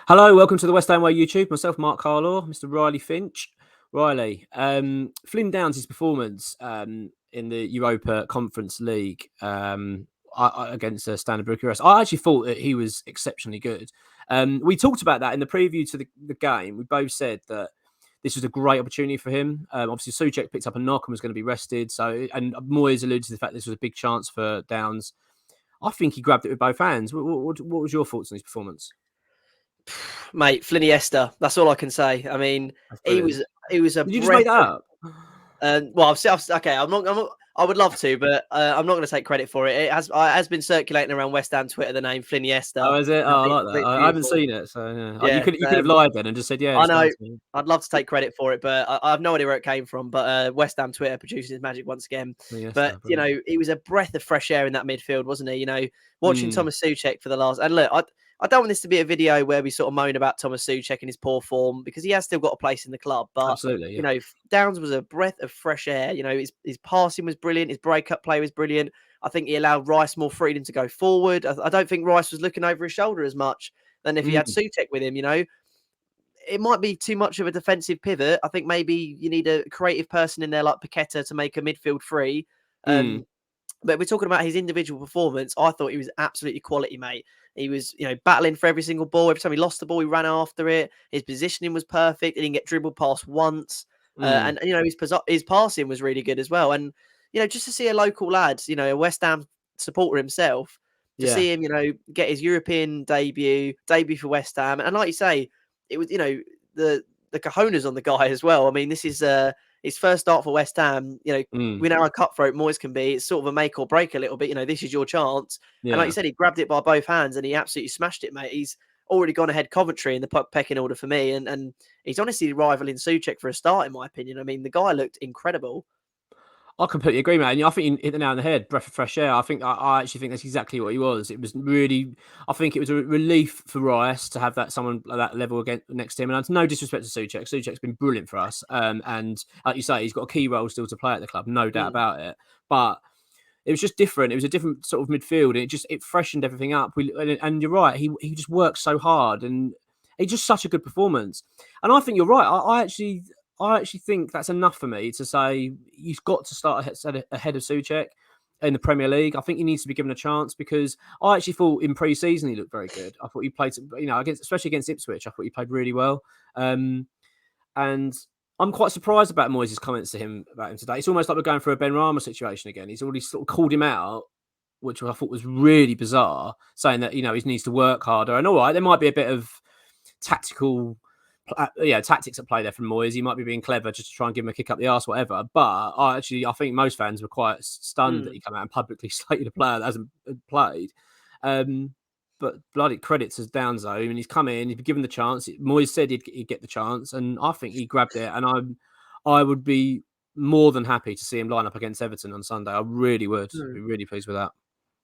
Hello, welcome to the West Ham Way YouTube. Myself, Mark Carlaw, Mr. Riley Finch. Riley, Flynn Downes' performance in the Europa Conference League against Standard Bucharest, I actually thought that he was exceptionally good. We talked about that in the preview to the game. We both said that this was a great opportunity for him. Obviously, Soucek picked up a knock and was going to be rested. And Moyes alluded to the fact this was a big chance for Downes. I think he grabbed it with both hands. What was your thoughts on his performance? Mate, Fliniesta. That's all I can say. I mean, That's he brilliant. was a Did you just make breath. that up? Well, okay. I'm not. I would love to, but I'm not going to take credit for it. It has been circulating around West Ham Twitter the name Oh, Fliniesta. is it? And I Oh, I think like that. it's I haven't beautiful. seen it, so yeah. Oh, Yeah, you could have lied then and just said, yeah, I it's down know. to me. I'd love to take credit for it, but I have no idea where it came from. But West Ham Twitter produces his magic once again. Yes, But brilliant. he was a breath of fresh air in that midfield, wasn't he? Watching Mm, Tomas Soucek for the last. And look, I don't want this to be a video where we sort of moan about Tomas Soucek and his poor form because he has still got a place in the club. But absolutely, yeah. Downes was a breath of fresh air. His passing was brilliant. His breakup play was brilliant. I think he allowed Rice more freedom to go forward. I don't think Rice was looking over his shoulder as much than if he had Mm, Soucek with him. It might be too much of a defensive pivot. I think maybe you need a creative person in there like Paqueta to make a midfield free. mm. But we're talking about his individual performance. I thought he was absolutely quality, mate. He was, battling for every single ball. Every time he lost the ball, he ran after it. His positioning was perfect. He didn't get dribbled past once. Mm. His passing was really good as well. And, just to see a local lad, a West Ham supporter himself, to Yeah. see him, get his European debut for West Ham. And like you say, it was, the cojones on the guy as well. I mean, this is his first start for West Ham. Mm. We know how cutthroat Moyes can be. It's sort of a make or break a little bit. This is your chance. And like you Yeah. said, he grabbed it by both hands and he absolutely smashed it, mate. He's already gone ahead Coventry in the pecking order for me. And he's honestly rivaling Soucek for a start, in my opinion. I mean, the guy looked incredible. I completely agree, man. I think you hit the nail on the head. Breath of fresh air. I actually think that's exactly what he was. It was really. I think it was a relief for Rice to have someone at that level again next to him. And it's no disrespect to Soucek. Soucek's been brilliant for us. And like you say, he's got a key role still to play at the club, no doubt about it. But it was just different. It was a different sort of midfield, and it freshened everything up. And you're right. He just worked so hard, and he just such a good performance. And I think you're right. I actually think that's enough for me to say he's got to start ahead of Soucek in the Premier League. I think he needs to be given a chance because I actually thought in pre-season he looked very good. I thought he played, especially against Ipswich. I thought he played really well. And I'm quite surprised about Moyes' comments about him today. It's almost like we're going through a Ben Rama situation again. He's already sort of called him out, which I thought was really bizarre, saying that he needs to work harder. And all right, there might be a bit of tactics at play there from Moyes. He might be being clever just to try and give him a kick up the arse, whatever. But I think most fans were quite stunned that he came out and publicly slated a player that hasn't played. But bloody credit to Downes though. I mean, he's come in, he's been given the chance. Moyes said he'd get the chance, and I think he grabbed it. And I would be more than happy to see him line up against Everton on Sunday. I really would. Be really pleased with that.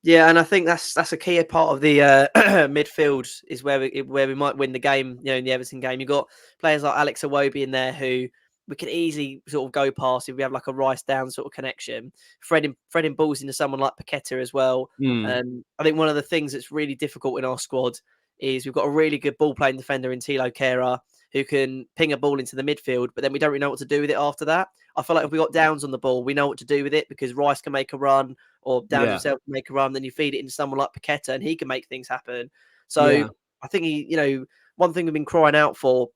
Yeah, and I think that's a key part of the midfield is where we might win the game. In the Everton game, you've got players like Alex Iwobi in there who we can easily sort of go past if we have like a Rice down sort of connection. Threading balls into someone like Paqueta as well. I think one of the things that's really difficult in our squad is we've got a really good ball playing defender in Tilo Kehrer who can ping a ball into the midfield, but then we don't really know what to do with it after that. I feel like if we got Downes on the ball, we know what to do with it because Rice can make a run or Downes himself can make a run. Then you feed it into someone like Paqueta and he can make things happen. So I think one thing we've been crying out for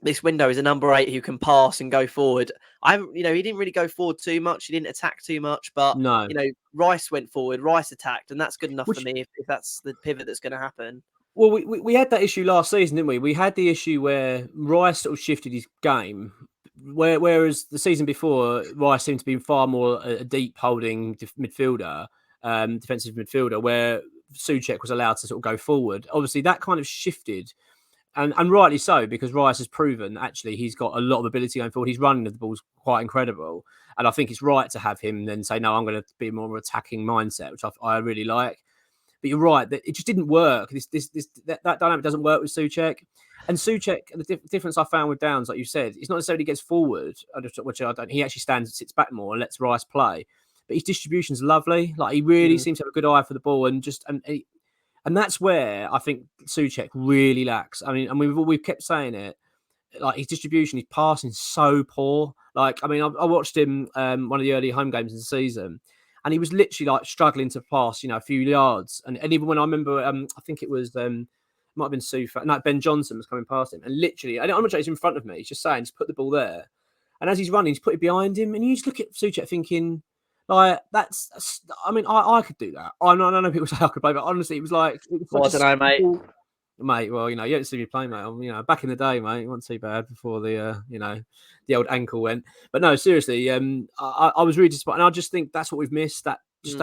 this window is a number 8 who can pass and go forward. He didn't really go forward too much. He didn't attack too much, but No. Rice went forward, Rice attacked, and that's good enough for me if that's the pivot that's going to happen. Well, we had that issue last season, didn't we? We had the issue where Rice sort of shifted his game, whereas the season before, Rice seemed to be far more a deep holding midfielder, defensive midfielder, where Soucek was allowed to sort of go forward. Obviously, that kind of shifted, and rightly so, because Rice has proven actually he's got a lot of ability going forward. His running of the ball's quite incredible, and I think it's right to have him then say, no, I'm going to be more of an attacking mindset, which I really like. But you're right that it just didn't work. That dynamic doesn't work with Soucek. And Soucek, the difference I found with Downes, like you said, it's not necessarily gets forward, which I don't. He actually stands and sits back more and lets Rice play. But his distribution's lovely. Like he really seems to have a good eye for the ball, and And that's where I think Soucek really lacks. I mean, and we've kept saying it. Like his distribution, his passing is so poor. Like, I mean, I watched him one of the early home games of the season, and he was literally like struggling to pass, a few yards. And even when I remember, I think it was might have been no, Ben Johnson was coming past him, and literally, I'm not sure he's in front of me. He's just saying, just put the ball there. And as he's running, he's put it behind him, and you just look at Soucek thinking, like, that's I mean, I could do that. I know people say I could play, but honestly, it was Well, I don't know, mate. Mate, well, you haven't seen me play, mate. Back in the day, mate, it wasn't too bad before the old ankle went. But no, seriously, I was really disappointed. And I just think that's what we've missed. That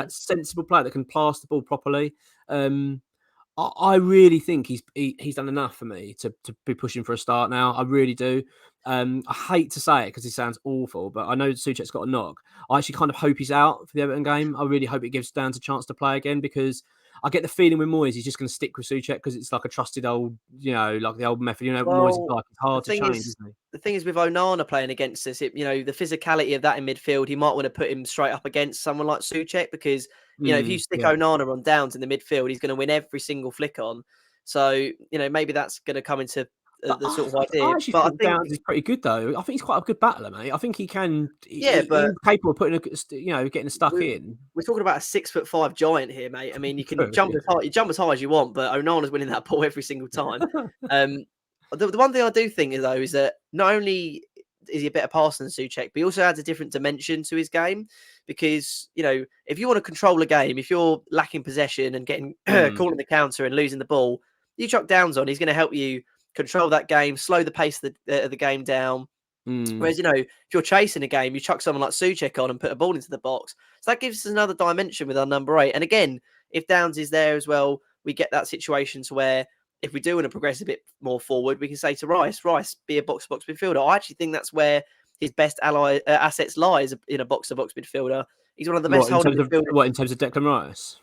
sensible player that can pass the ball properly. I really think he's done enough for me to be pushing for a start now. I really do. I hate to say it because he sounds awful, but I know Soucek's got a knock. I actually kind of hope he's out for the Everton game. I really hope it gives Downes a chance to play again, because I get the feeling with Moyes he's just going to stick with Soucek because it's like a trusted old, like the old method. Moyes is like, it's hard to change, isn't he? The thing is with Onana playing against us, the physicality of that in midfield, he might want to put him straight up against someone like Soucek because, if you stick Onana on Downes in the midfield, he's going to win every single flick on. So, maybe that's going to come into the sort of idea. I actually think Downes is pretty good, though. I think he's quite a good battler, mate. I think he can. But he's capable of putting getting stuck in. We're talking about a 6'5" giant here, mate. I mean, you can jump as high as you want, but Onana's winning that ball every single time. The one thing I do think is that not only is he a better passer than Soucek, but he also adds a different dimension to his game. Because if you want to control a game, if you're lacking possession and getting calling the counter and losing the ball, you chuck Downes on. He's going to help you control that game, slow the pace of the game down. Whereas, if you're chasing a game, you chuck someone like Soucek on and put a ball into the box. So that gives us another dimension with our number 8. And again, if Downes is there as well, we get that situation to where if we do want to progress a bit more forward, we can say to Rice, be a box-to-box midfielder. I actually think that's where his best assets lies in a box-to-box midfielder. He's one of the best holding midfielders. What, in terms of Declan Rice?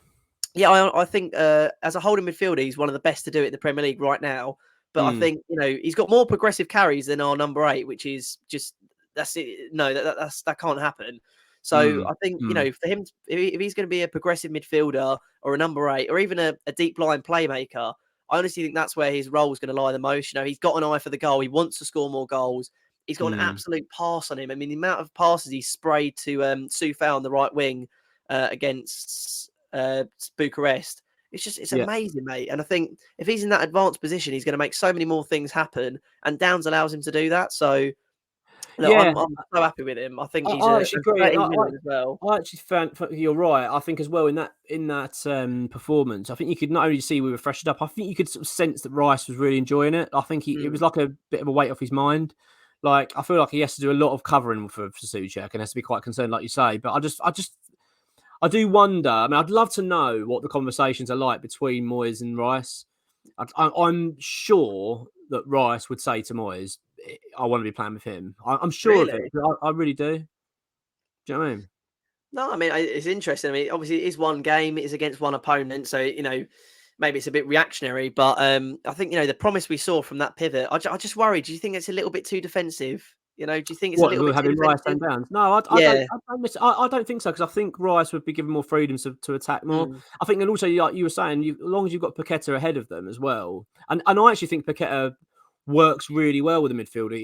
Yeah, I think as a holding midfielder, he's one of the best to do it in the Premier League right now. But I think, he's got more progressive carries than our number 8, which is just, that's it. No, that can't happen. So I think, for him, if he's going to be a progressive midfielder or a number 8 or even a deep line playmaker, I honestly think that's where his role is going to lie the most. He's got an eye for the goal. He wants to score more goals. He's got an absolute pass on him. I mean, the amount of passes he sprayed to Soufal on the right wing against Bucharest, it's amazing, mate. And I think if he's in that advanced position, he's going to make so many more things happen. And Downes allows him to do that. So, I'm so happy with him. I think he's actually agree. as well. I actually found you're right. I think as well in that performance, I think you could not only see we were freshened up. I think you could sort of sense that Rice was really enjoying it. I think it was like a bit of a weight off his mind. Like I feel like he has to do a lot of covering for Soucek and has to be quite concerned, like you say. But I do wonder. I mean, I'd love to know what the conversations are like between Moyes and Rice. I'm sure that Rice would say to Moyes, I want to be playing with him. I'm sure of it. I really do. Do you know what I mean? No, I mean, it's interesting. I mean, obviously, it is one game. It is against one opponent. So, maybe it's a bit reactionary. But I think, the promise we saw from that pivot, I just worry. Do you think it's a little bit too defensive? Do you think it's a little bit too defensive? Rice and Downes? No, I don't think so, because I think Rice would be given more freedom to attack more. I think, and also, like you were saying, as long as you've got Paqueta ahead of them as well. And I actually think Paqueta works really well with the midfielder.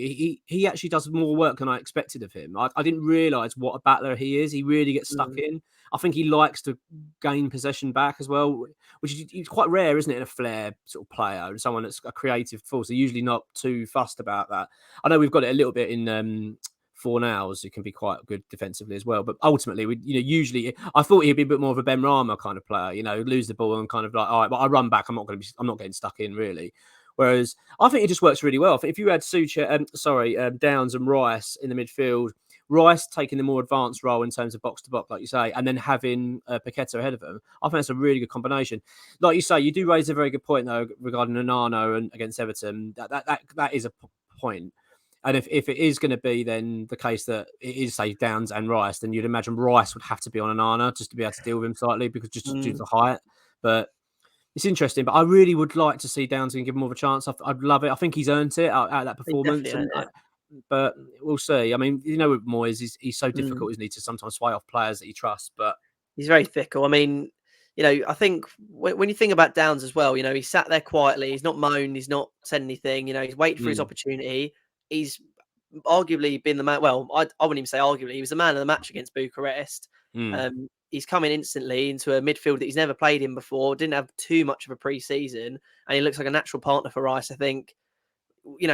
He actually does more work than I expected of him. I didn't realise what a battler he is. He really gets stuck in. I think he likes to gain possession back as well, which is quite rare, isn't it, in a flair sort of player and someone that's a creative force. They're usually not too fussed about that. I know we've got it a little bit in Fornals, who can be quite good defensively as well. But ultimately, usually I thought he'd be a bit more of a Ben Rama kind of player. Lose the ball and kind of like, all right, but I run back. I'm not getting stuck in really. Whereas I think it just works really well. If you had Downes and Rice in the midfield, Rice taking the more advanced role in terms of box to box, like you say, and then having Paqueta ahead of him, I think that's a really good combination. Like you say, you do raise a very good point though regarding Onana and against Everton. That is a point. And if it is going to be then the case that it is, say, Downes and Rice, then you'd imagine Rice would have to be on Onana just to be able to deal with him slightly, because just due to the height. But it's interesting, but I really would like to see Downes and give him more of a chance. I'd love it. I think he's earned it out of that performance. But we'll see. I mean, with Moyes, he's so difficult, isn't he, to sometimes sway off players that he trusts. But he's very fickle. I mean, I think when you think about Downes as well, he sat there quietly. He's not moaned. He's not said anything. He's waited for his Mm, opportunity. He's arguably been the man. Well, I wouldn't even say arguably. He was the man of the match against Bucharest. mm. He's come in instantly into a midfield that he's never played in before. Didn't have too much of a pre-season, and he looks like a natural partner for Rice. I think. And you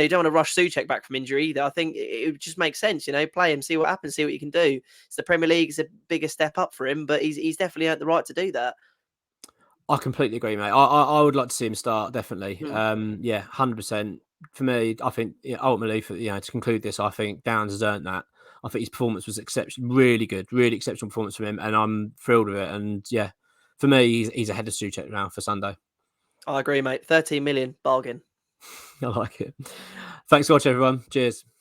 don't want to rush Soucek back from injury either. I think it would just make sense. Play him, see what happens, see what you can do. It's the Premier League. It's a bigger step up for him, but he's definitely earned the right to do that. I completely agree, mate. I would like to see him start, definitely. Mm. Yeah, 100%. For me, I think ultimately, to conclude this, I think Downs has earned that. I think his performance was exceptional, really good, really exceptional performance from him, and I'm thrilled with it. And yeah, for me, he's ahead of Soucek now for Sunday. I agree, mate. 13 million bargain. I like it. Thanks for watching, everyone. Cheers.